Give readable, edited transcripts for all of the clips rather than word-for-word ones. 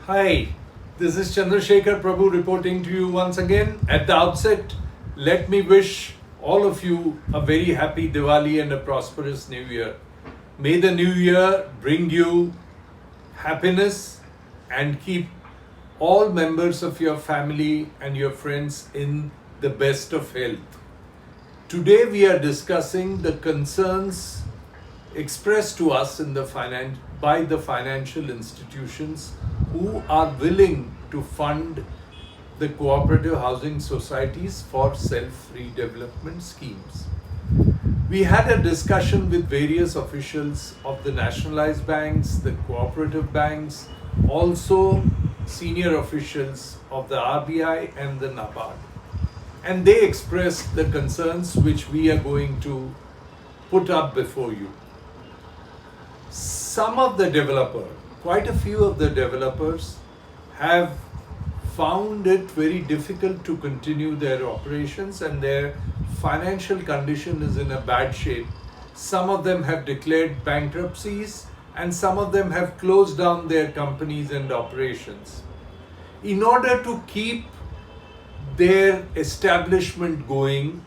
Hi, this is Chandrashekhar Prabhu reporting to you once again. At the outset, let me wish all of you a very happy Diwali and a prosperous New Year. May the New Year bring you happiness and keep all members of your family and your friends in the best of health. Today we are discussing the concerns expressed to us by the financial institutions who are willing to fund the cooperative housing societies for self-redevelopment schemes. We had a discussion with various officials of the nationalized banks, the cooperative banks, also senior officials of the RBI and the NABARD. And they expressed the concerns which we are going to put up before you. Some of the developers, quite a few of the developers have found it very difficult to continue their operations and their financial condition is in a bad shape. Some of them have declared bankruptcies and some of them have closed down their companies and operations. In order to keep their establishment going,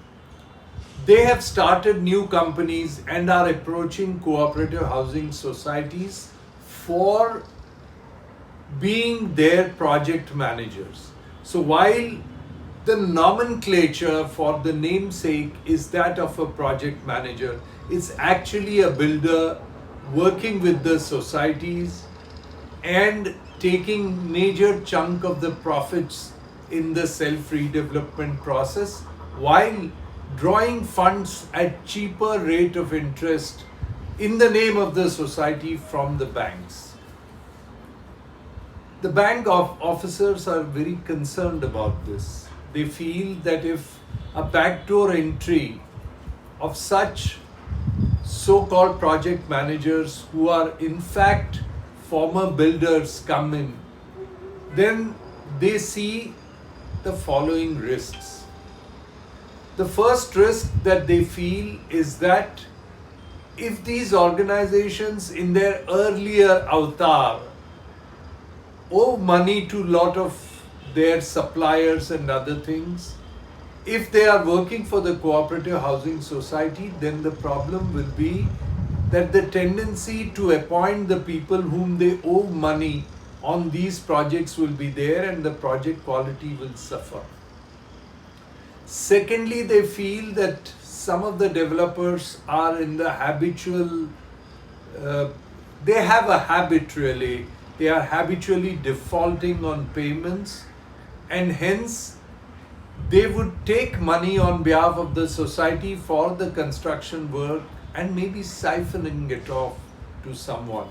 they have started new companies and are approaching cooperative housing societies for being their project managers. So while the nomenclature for the namesake is that of a project manager, it's actually a builder working with the societies and taking major chunk of the profits in the self-redevelopment process while drawing funds at cheaper rate of interest in the name of the society from the banks. The bank officers are very concerned about this. They feel that if a backdoor entry of such so-called project managers who are in fact former builders come in, then they see the following risks. The first risk that they feel is that if these organizations in their earlier avatar owe money to a lot of their suppliers and other things, if they are working for the cooperative housing society, then the problem will be that the tendency to appoint the people whom they owe money on these projects will be there and the project quality will suffer. Secondly, they feel that some of the developers are in the habitual, they have a habit really, they are habitually defaulting on payments and hence they would take money on behalf of the society for the construction work and maybe siphoning it off to someone.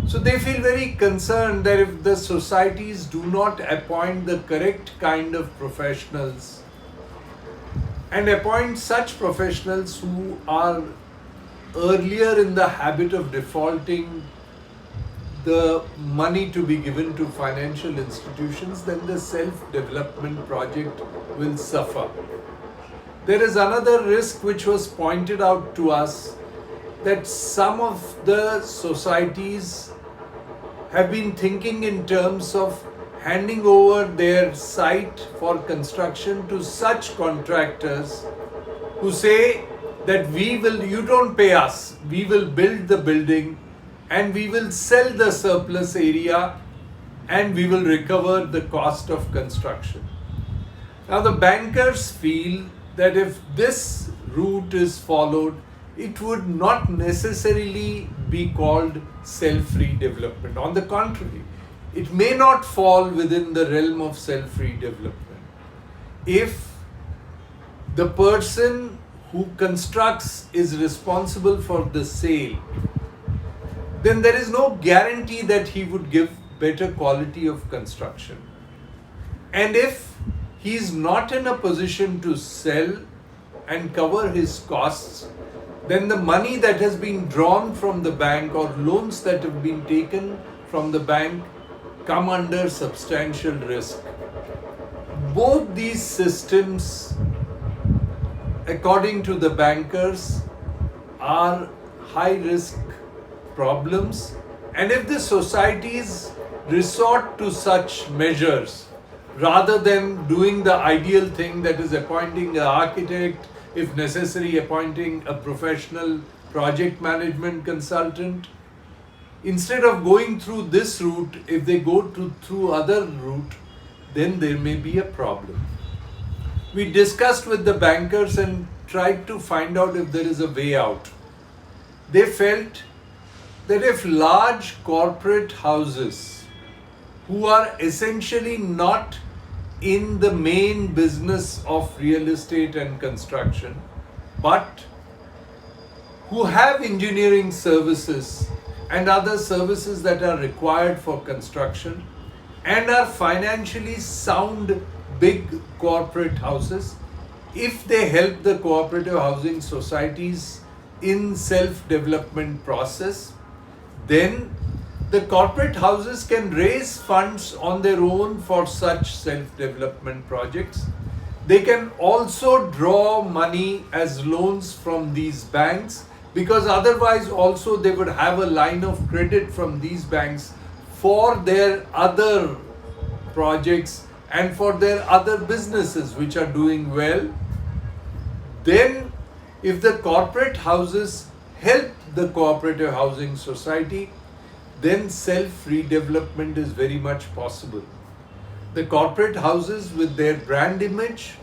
So they feel very concerned that if the societies do not appoint the correct kind of professionals and appoint such professionals who are earlier in the habit of defaulting the money to be given to financial institutions, then the self-development project will suffer. There is another risk which was pointed out to us, that some of the societies have been thinking in terms of handing over their site for construction to such contractors who say that you don't pay us, we will build the building and we will sell the surplus area and we will recover the cost of construction. Now the bankers feel that if this route is followed, it would not necessarily be called self-redevelopment. On the contrary, it may not fall within the realm of self-redevelopment. If the person who constructs is responsible for the sale, then there is no guarantee that he would give better quality of construction. And if he is not in a position to sell and cover his costs, then the money that has been drawn from the bank or loans that have been taken from the bank come under substantial risk. Both these systems, according to the bankers, are high risk problems, and if the societies resort to such measures rather than doing the ideal thing, that is appointing an architect, if necessary appointing a professional project management consultant. Instead of going through this route, if they go through other route, then there may be a problem. We discussed with the bankers and tried to find out if there is a way out. They felt that if large corporate houses who are essentially not in the main business of real estate and construction, but who have engineering services and other services that are required for construction and are financially sound big corporate houses, if they help the cooperative housing societies in self-development process, then the corporate houses can raise funds on their own for such self-development projects. They can also draw money as loans from these banks, because otherwise also they would have a line of credit from these banks for their other projects and for their other businesses which are doing well. Then if the corporate houses help the cooperative housing society, then self-redevelopment is very much possible. The corporate houses, with their brand image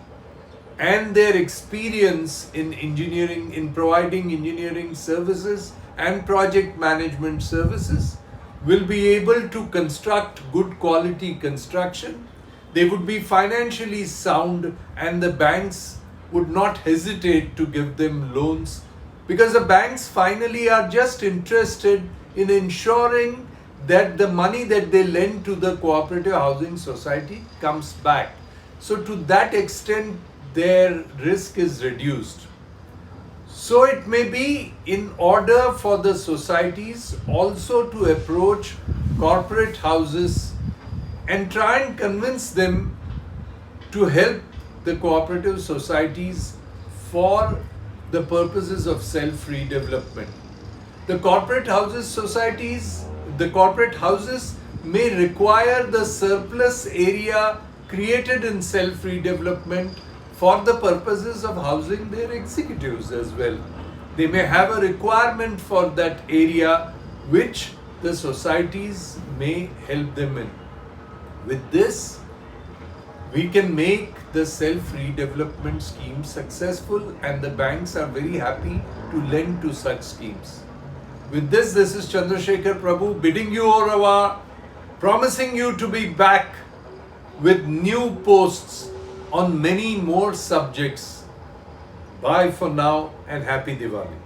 and their experience in engineering, in providing engineering services and project management services, will be able to construct good quality construction. They would be financially sound, and the banks would not hesitate to give them loans, because the banks finally are just interested in ensuring that the money that they lend to the cooperative housing society comes back. So to that extent, their risk is reduced. So it may be in order for the societies also to approach corporate houses and try and convince them to help the cooperative societies for the purposes of self-redevelopment. The corporate houses may require the surplus area created in self-redevelopment for the purposes of housing their executives as well. They may have a requirement for that area which the societies may help them in. With this, we can make the self-redevelopment scheme successful, and the banks are very happy to lend to such schemes. With this is Chandrashekhar Prabhu bidding you au revoir, promising you to be back with new posts on many more subjects. Bye for now and happy Diwali.